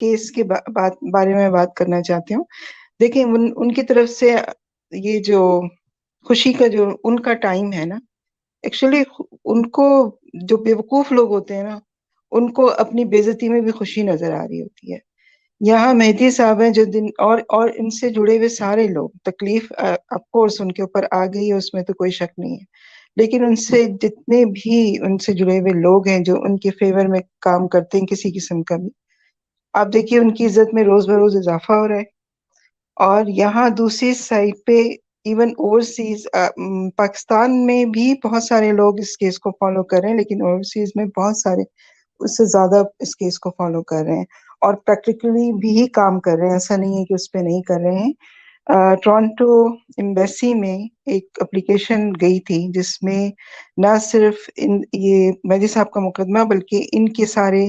Case کے بارے میں بات کرنا چاہتی ہوں. دیکھیں ان کی طرف سے یہ جو خوشی کا جو ان کا ٹائم ہے نا، ایکچولی ان کو جو بیوقوف لوگ ہوتے ہیں نا، ان کو اپنی بے عزتی میں بھی خوشی نظر آ رہی ہوتی ہے. یہاں مہدی صاحب ہیں جو اور ان سے جڑے ہوئے سارے لوگ، تکلیف آف کورس ان کے اوپر آ گئی ہے، اس میں تو کوئی شک نہیں ہے، لیکن ان سے جتنے بھی ان سے جڑے ہوئے لوگ ہیں جو ان کے فیور میں کام کرتے ہیں کسی قسم کا بھی، آپ دیکھیے ان کی عزت میں روز بروز اضافہ ہو رہا ہے. اور یہاں دوسری سائڈ پہ ایون اوورسیز پاکستان میں بھی بہت سارے لوگ اس کیس کو فالو کر رہے ہیں، لیکن اوورسیز میں بہت سارے اس سے زیادہ اس کیس کو فالو کر رہے ہیں اور پریکٹیکلی بھی کام کر رہے ہیں. ایسا نہیں ہے کہ اس پہ نہیں کر رہے ہیں. ٹورانٹو ایمبیسی میں ایک اپلیکیشن گئی تھی جس میں نہ صرف یہ مہدی صاحب کا مقدمہ بلکہ ان کے سارے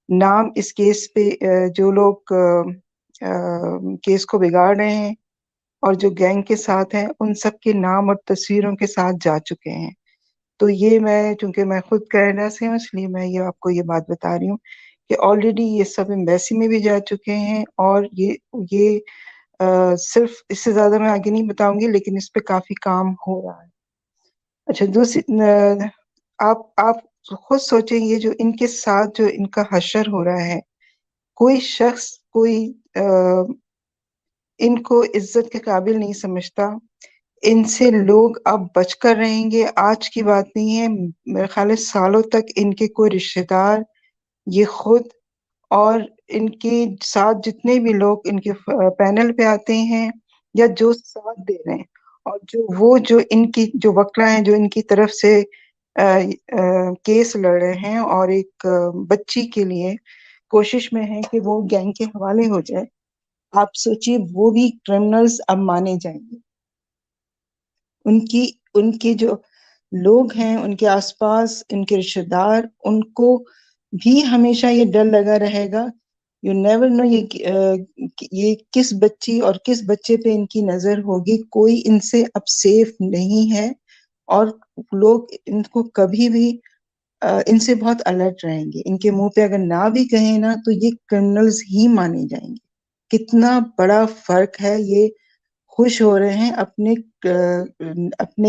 نام اس کیس پہ جو لوگ کیس کو بگاڑ رہے ہیں اور جو گینگ کے ساتھ ہیں ان سب کے نام اور تصویروں کے ساتھ جا چکے ہیں. تو یہ چونکہ میں خود کینیڈا سے ہوں، اس لیے میں یہ آپ کو یہ بات بتا رہی ہوں کہ آلریڈی یہ سب ایمبیسی میں بھی جا چکے ہیں اور یہ صرف اس سے زیادہ میں آگے نہیں بتاؤں گی، لیکن اس پہ کافی کام ہو رہا ہے. اچھا، دوسری آپ خود سوچیں، یہ جو ان کے ساتھ جو ان کا حشر ہو رہا ہے، کوئی شخص کوئی ان کو عزت کے قابل نہیں سمجھتا. ان سے لوگ اب بچ کر رہیں گے. آج کی بات نہیں ہے، میرے خیال ہے سالوں تک ان کے کوئی رشتہ دار، یہ خود اور ان کے ساتھ جتنے بھی لوگ ان کے پینل پہ آتے ہیں یا جو ساتھ دے رہے ہیں اور جو ان کی جو وکلا ہیں جو ان کی طرف سے کیس لڑ رہے ہیں اور ایک بچی کے لیے کوشش میں ہے کہ وہ گینگ کے حوالے ہو جائے، آپ سوچیے وہ بھی کرمنلز اب مانے جائیں گے. ان کے جو لوگ ہیں، ان کے آس پاس ان کے رشتہ دار، ان کو بھی ہمیشہ یہ ڈر لگا رہے گا. یو نیور نو یہ کس بچی اور کس بچے پہ ان کی نظر ہوگی. کوئی ان سے اب سیف نہیں ہے اور لوگ ان کو کبھی بھی ان سے بہت الرٹ رہیں گے. ان کے منہ پہ اگر نہ بھی کہیں نا تو یہ کرمنلز ہی مانے جائیں گے. کتنا بڑا فرق ہے. یہ خوش ہو رہے ہیں اپنے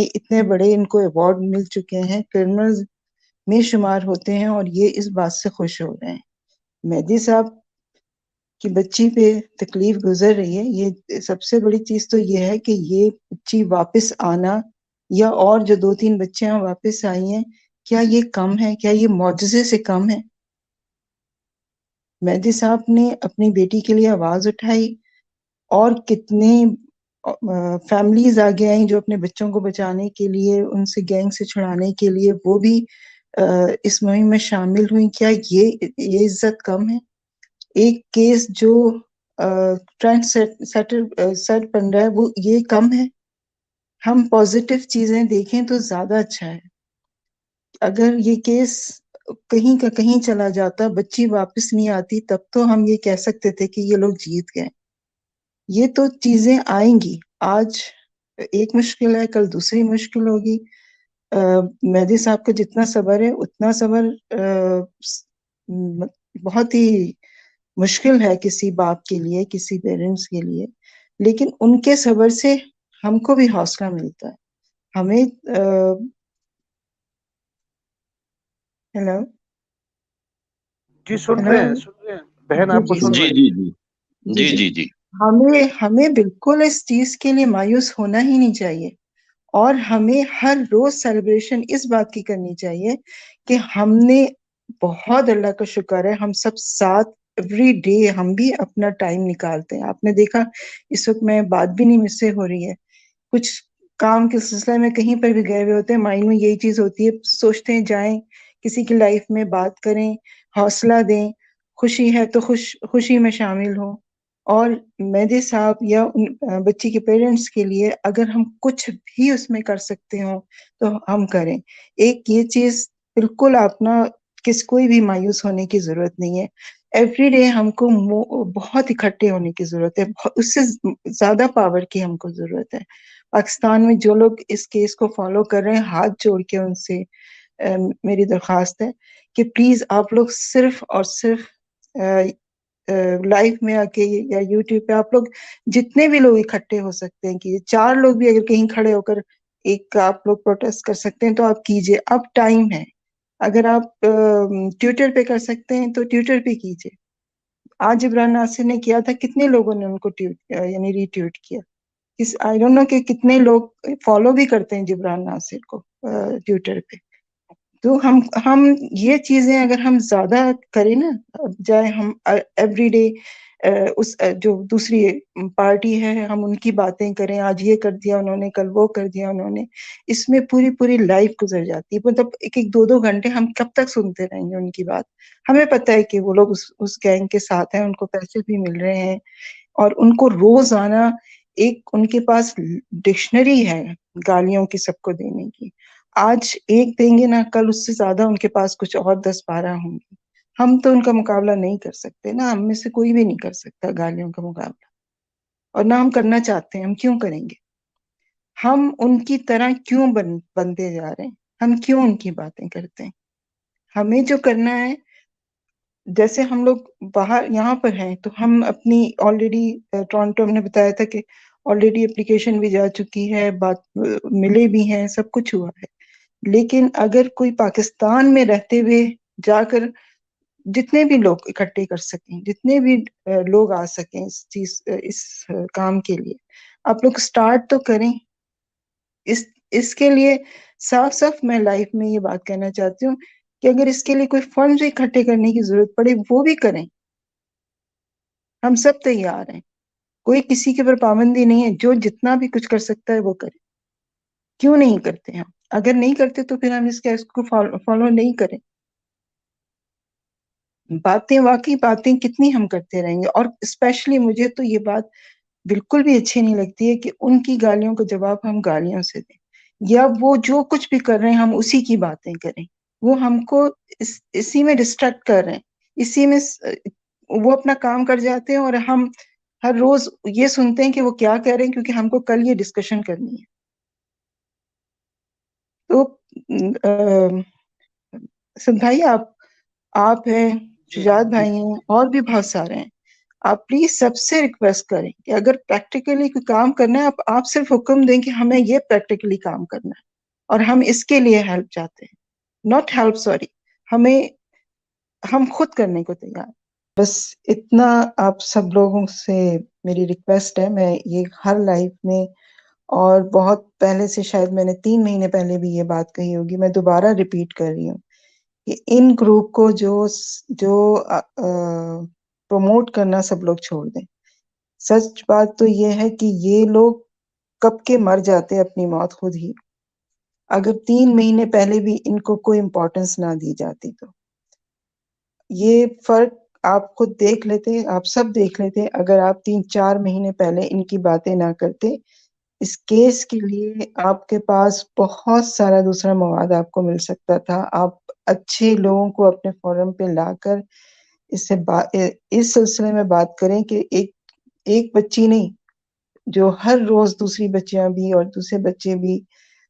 اتنے بڑے ان کو ایوارڈ مل چکے ہیں، کرمنلز میں شمار ہوتے ہیں اور یہ اس بات سے خوش ہو رہے ہیں. مہدی صاحب کی بچی پہ تکلیف گزر رہی ہے. یہ سب سے بڑی چیز تو یہ ہے کہ یہ بچی واپس آنا یا اور جو 2-3 بچیاں واپس آئی ہیں، کیا یہ کم ہے؟ کیا یہ معجزے سے کم ہے؟ مہدی صاحب نے اپنی بیٹی کے لیے آواز اٹھائی اور کتنے فیملیز آگے آئیں جو اپنے بچوں کو بچانے کے لیے، ان سے گینگ سے چھڑانے کے لیے وہ بھی اس مہم میں شامل ہوئی. کیا یہ عزت کم ہے؟ ایک کیس جو ٹرینڈ سیٹ بن رہا ہے وہ یہ کم ہے؟ ہم پازیٹیو چیزیں دیکھیں تو زیادہ اچھا ہے. اگر یہ کیس کہیں کا کہیں چلا جاتا، بچی واپس نہیں آتی، تب تو ہم یہ کہہ سکتے تھے کہ یہ لوگ جیت گئے. یہ تو چیزیں آئیں گی. آج ایک مشکل ہے، کل دوسری مشکل ہوگی. مہدی صاحب کا جتنا صبر ہے اتنا صبر بہت ہی مشکل ہے کسی باپ کے لیے، کسی پیرنٹس کے لیے، لیکن ان کے صبر سے ہم کو بھی حوصلہ ملتا ہے. ہمیں ہیلو جی سن رہے ہیں بہن، آپ کو سن رہے ہیں. جی ہمیں بالکل اس چیز کے لیے مایوس ہونا ہی نہیں چاہیے اور ہمیں ہر روز سیلیبریشن اس بات کی کرنی چاہیے کہ ہم نے بہت اللہ کا شکر ہے ہم سب ساتھ ایوری ڈے ہم بھی اپنا ٹائم نکالتے ہیں. آپ نے دیکھا اس وقت میں بات بھی نہیں مجھ سے ہو رہی ہے، کچھ کام کے سلسلے میں کہیں پر بھی گئے ہوئے ہوتے ہیں، مائنڈ میں یہی چیز ہوتی ہے، سوچتے ہیں جائیں کسی کی لائف میں بات کریں، حوصلہ دیں، خوشی ہے تو خوشی میں شامل ہوں. اور مہدی صاحب یا بچی کے پیرنٹس کے لیے اگر ہم کچھ بھی اس میں کر سکتے ہوں تو ہم کریں. ایک یہ چیز بالکل اپنا کوئی بھی مایوس ہونے کی ضرورت نہیں ہے. ایوری ڈے ہم کو بہت اکٹھے ہونے کی ضرورت ہے، اس سے زیادہ پاور کی ہم کو ضرورت ہے. پاکستان میں جو لوگ اس کیس کو فالو کر رہے ہیں، ہاتھ جوڑ کے ان سے میری درخواست ہے کہ پلیز آپ لوگ صرف اور صرف لائف میں آ کے یا یوٹیوب پہ آپ لوگ جتنے بھی لوگ اکٹھے ہو سکتے ہیں کہ 4 لوگ بھی اگر کہیں کھڑے ہو کر ایک آپ لوگ پروٹیسٹ کر سکتے ہیں تو آپ کیجئے، اب ٹائم ہے. اگر آپ ٹویٹر پہ کر سکتے ہیں تو ٹویٹر پہ کیجئے. آج عمران ناصر نے کیا تھا، کتنے لوگوں نے ان کو یعنی ری ٹویٹ کیا. آئی ڈونٹ نو کہ کتنے لوگ فالو بھی کرتے ہیں جبران ناصر کو ٹویٹر پہ. تو ہم یہ چیزیں اگر ہم زیادہ کریں نا، جائے ہم ایوری ڈے اس جو دوسری پارٹی ہے ہم ان کی باتیں کریں، آج یہ کر دیا انہوں نے، کل وہ کر دیا انہوں نے، اس میں پوری لائف گزر جاتی ہے. مطلب 1-2 گھنٹے ہم کب تک سنتے رہیں گے ان کی بات؟ ہمیں پتہ ہے کہ وہ لوگ اس گینگ کے ساتھ ہیں، ان کو پیسے بھی مل رہے ہیں، اور ان کو روزانہ ایک ان کے پاس ڈکشنری ہے گالیوں کی سب کو دینے کی. آج ایک دیں گے نا، کل اس سے زیادہ ان کے پاس کچھ اور 10-12 ہوں گے. ہم تو ان کا مقابلہ نہیں کر سکتے نا، ہم میں سے کوئی بھی نہیں کر سکتا گالیوں کا مقابلہ، اور نہ ہم کرنا چاہتے ہیں. ہم کیوں کریں گے؟ ہم ان کی طرح کیوں بنتے جا رہے ہیں؟ ہم کیوں ان کی باتیں کرتے ہیں؟ ہمیں جو کرنا ہے، جیسے ہم لوگ باہر یہاں پر ہیں تو ہم اپنی آلریڈی ٹورانٹو نے بتایا تھا کہ آلریڈی اپلیکیشن بھی جا چکی ہے، بات ملے بھی ہیں، سب کچھ ہوا ہے. لیکن اگر کوئی پاکستان میں رہتے ہوئے جا کر جتنے بھی لوگ اکٹھے کر سکیں، جتنے بھی لوگ آ سکیں اس کام کے لیے، آپ لوگ سٹارٹ تو کریں. اس کے لیے صاف میں لائف میں یہ بات کہنا چاہتی ہوں کہ اگر اس کے لیے کوئی فنڈ اکٹھے کرنے کی ضرورت پڑے وہ بھی کریں. ہم سب تیار ہیں، کوئی کسی کے اوپر پابندی نہیں ہے. جو جتنا بھی کچھ کر سکتا ہے وہ کرے. کیوں نہیں کرتے ہم؟ اگر نہیں کرتے تو پھر ہم اس کو فالو نہیں کریں. باتیں کتنی ہم کرتے رہیں گے. اور اسپیشلی مجھے تو یہ بات بالکل بھی اچھی نہیں لگتی ہے کہ ان کی گالیوں کا جواب ہم گالیوں سے دیں، یا وہ جو کچھ بھی کر رہے ہیں ہم اسی کی باتیں کریں. وہ ہم کو اسی میں ڈسٹریکٹ کر رہے ہیں، اسی میں وہ اپنا کام کر جاتے ہیں، اور ہم ہر روز یہ سنتے ہیں کہ وہ کیا کہہ رہے ہیں، کیونکہ ہم کو کل یہ ڈسکشن کرنی ہے. تو سد بھائی آپ ہیں، شجاعت بھائی ہیں، اور بھی بہت سارے ہیں. آپ پلیز سب سے ریکویسٹ کریں کہ اگر پریکٹیکلی کوئی کام کرنا ہے، آپ صرف حکم دیں کہ ہمیں یہ پریکٹیکلی کام کرنا ہے، اور ہم اس کے لیے ہیلپ چاہتے ہیں. ناٹ ہیلپ، سوری، ہم خود کرنے کو تیار. بس اتنا آپ سب لوگوں سے میری ریکویسٹ ہے. میں یہ ہر لائف میں، اور بہت پہلے سے، شاید میں نے 3 مہینے پہلے بھی یہ بات کہی ہوگی، میں دوبارہ ریپیٹ کر رہی ہوں کہ ان گروپ کو جو پروموٹ کرنا سب لوگ چھوڑ دیں. سچ بات تو یہ ہے کہ یہ لوگ کب کے مر جاتے اپنی موت خود ہی، اگر 3 مہینے پہلے بھی ان کو کوئی امپورٹنس نہ دی جاتی. تو یہ فرق آپ خود دیکھ لیتے، آپ سب دیکھ لیتے، اگر آپ 3-4 مہینے پہلے ان کی باتیں نہ کرتے. اس کیس کے لیے آپ کے پاس بہت سارا دوسرا مواد آپ کو مل سکتا تھا. آپ اچھے لوگوں کو اپنے فورم پہ لا کر اس سلسلے میں بات کریں کہ ایک بچی نہیں، جو ہر روز دوسری بچیاں بھی اور دوسرے بچے بھی،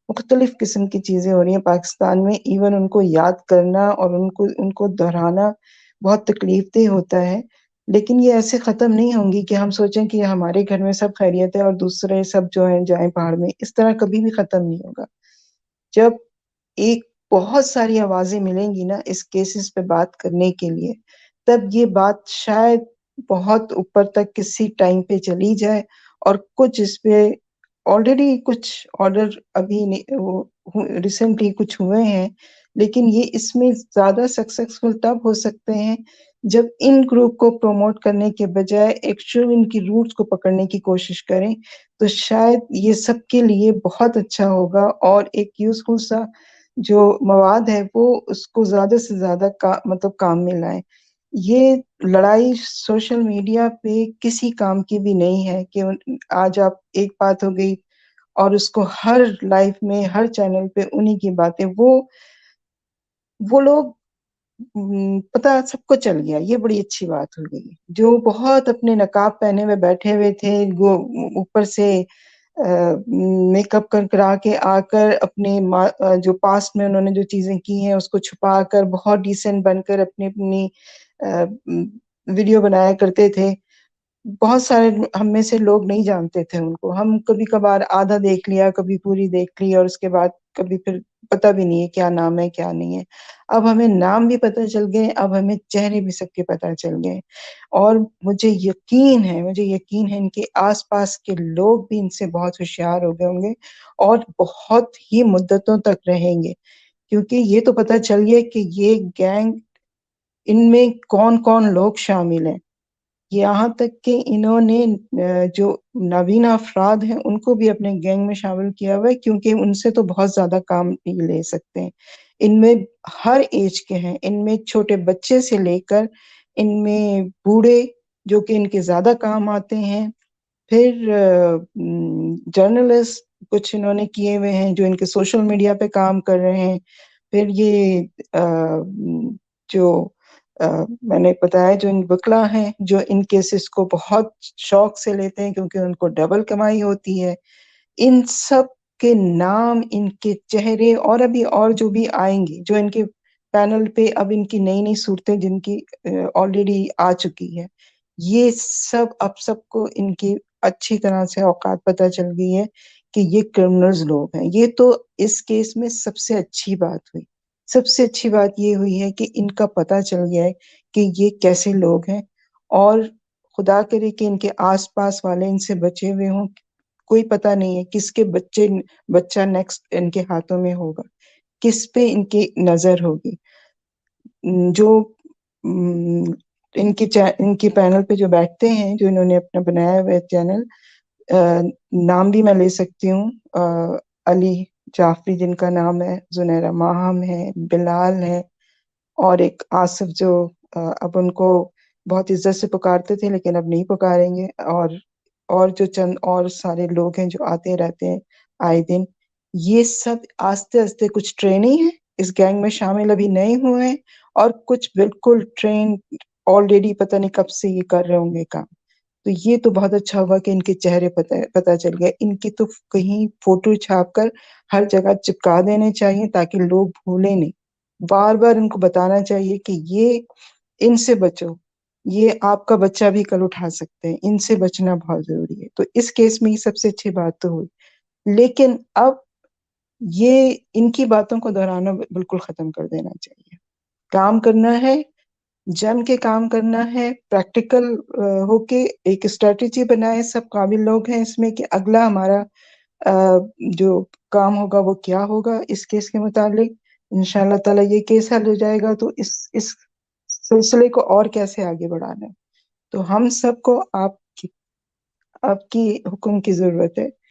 مختلف قسم کی چیزیں ہو رہی ہیں پاکستان میں. ایون ان کو یاد کرنا اور ان کو دہرانا بہت تکلیف دہ ہوتا ہے، لیکن یہ ایسے ختم نہیں ہوں گی کہ ہم سوچیں کہ ہمارے گھر میں سب خیریت ہے اور دوسرے سب جو ہیں جائیں پہاڑ میں. اس طرح کبھی بھی ختم نہیں ہوگا. جب ایک بہت ساری آوازیں ملیں گی نا اس کیسز پہ بات کرنے کے لیے، تب یہ بات شاید بہت اوپر تک کسی ٹائم پہ چلی جائے. اور کچھ اس پہ آلریڈی کچھ آرڈر ابھی ریسنٹلی کچھ ہوئے ہیں، لیکن یہ اس میں زیادہ سکسیسفل تب ہو سکتے ہیں جب ان گروپ کو پروموٹ کرنے کے بجائے ایکچوئل ان کی روٹس کو پکڑنے کی کوشش کریں. تو شاید یہ سب کے لیے بہت اچھا ہوگا، اور ایک یوزفل سا جو مواد ہے وہ اس کو زیادہ سے زیادہ مطلب کام میں لائیں. یہ لڑائی سوشل میڈیا پہ کسی کام کی بھی نہیں ہے کہ آج آپ ایک بات ہو گئی اور اس کو ہر لائف میں ہر چینل پہ انہی کی باتیں، وہ لوگ پتہ سب کو چل گیا. یہ بڑی اچھی بات ہو گئی. جو بہت اپنے نقاب پہنے ہوئے بیٹھے ہوئے تھے، اوپر سے میک اپ کرا کے آ کر اپنے جو پاسٹ میں انہوں نے جو چیزیں کی ہیں اس کو چھپا کر بہت ڈیسنٹ بن کر اپنی ویڈیو بنایا کرتے تھے، بہت سارے ہم میں سے لوگ نہیں جانتے تھے ان کو، ہم کبھی کبھار آدھا دیکھ لیا، کبھی پوری دیکھ لی، اور اس کے بعد کبھی پھر پتہ بھی نہیں ہے کیا نام ہے کیا نہیں ہے۔ اب ہمیں نام بھی پتہ چل گئے، اب ہمیں چہرے بھی سب کے پتہ چل گئے، اور مجھے یقین ہے ان کے آس پاس کے لوگ بھی ان سے بہت ہوشیار ہو گئے ہوں گے اور بہت ہی مدتوں تک رہیں گے، کیونکہ یہ تو پتہ چل گیا کہ یہ گینگ، ان میں کون کون لوگ شامل ہیں، یہاں تک کہ انہوں نے جو نابینا افراد ہیں ان کو بھی اپنے گینگ میں شامل کیا ہوا ہے، کیونکہ ان سے تو بہت زیادہ کام نہیں لے سکتے ہیں۔ ان میں ہر ایج کے ہیں، ان میں چھوٹے بچے سے لے کر ان میں بوڑھے جو کہ ان کے زیادہ کام آتے ہیں، پھر جرنلسٹ کچھ انہوں نے کیے ہوئے ہیں جو ان کے سوشل میڈیا پہ کام کر رہے ہیں، پھر یہ جو میں نے بتایا جو ان وکلا ہیں جو ان کیسز کو بہت شوق سے لیتے ہیں کیونکہ ان کو ڈبل کمائی ہوتی ہے، ان سب کے نام، ان کے چہرے، اور ابھی اور جو بھی آئیں گے جو ان کے پینل پہ، اب ان کی نئی نئی صورتیں جن کی آلریڈی آ چکی ہے، یہ سب کو ان کی اچھی طرح سے اوقات پتہ چل گئی ہے کہ یہ کرمنلز لوگ ہیں۔ یہ تو اس کیس میں سب سے اچھی بات ہوئی، سب سے اچھی بات یہ ہوئی ہے کہ ان کا پتہ چل گیا ہے کہ یہ کیسے لوگ ہیں، اور خدا کرے کہ ان کے آس پاس والے ان سے بچے ہوئے ہوں، کوئی پتہ نہیں ہے کس کے بچہ نیکسٹ ان کے ہاتھوں میں ہوگا، کس پہ ان کی نظر ہوگی۔ جو ان کی پینل پہ جو بیٹھتے ہیں، جو انہوں نے اپنا بنایا ہوا چینل، نام بھی میں لے سکتی ہوں، علی جعفری جن کا نام ہے، زنیرہ ماہم ہے، بلال ہے، اور ایک آصف جو اب ان کو بہت عزت سے پکارتے تھے لیکن اب نہیں پکاریں گے، اور جو چند اور سارے لوگ ہیں جو آتے رہتے ہیں آئے دن، یہ سب آستے آستے کچھ ٹریننگ ہے اس گینگ میں شامل، ابھی نہیں ہوئے ہیں، اور کچھ بالکل ٹرین آلریڈی پتہ نہیں کب سے یہ کر رہے ہوں گے کام۔ تو یہ تو بہت اچھا ہوا کہ ان کے چہرے پتہ چل گئے، ان کی تو کہیں فوٹو چھاپ کر ہر جگہ چپکا دینے چاہیے تاکہ لوگ بھولیں نہیں، بار بار ان کو بتانا چاہیے کہ یہ ان سے بچو، یہ آپ کا بچہ بھی کل اٹھا سکتے ہیں، ان سے بچنا بہت ضروری ہے۔ تو اس کیس میں یہ سب سے اچھی بات تو ہوئی، لیکن اب یہ ان کی باتوں کو دہرانا بالکل ختم کر دینا چاہیے، کام کرنا ہے، جم کے کام کرنا ہے، پریکٹیکل ہو کے ایک اسٹریٹجی بنائے، سب قابل لوگ ہیں اس میں کہ اگلا ہمارا جو کام ہوگا وہ کیا ہوگا اس کیس کے متعلق۔ انشاءاللہ تعالیٰ یہ کیس حل ہو جائے گا تو اس سلسلے کو اور کیسے آگے بڑھانا ہے، تو ہم سب کو آپ کی حکم کی ضرورت ہے۔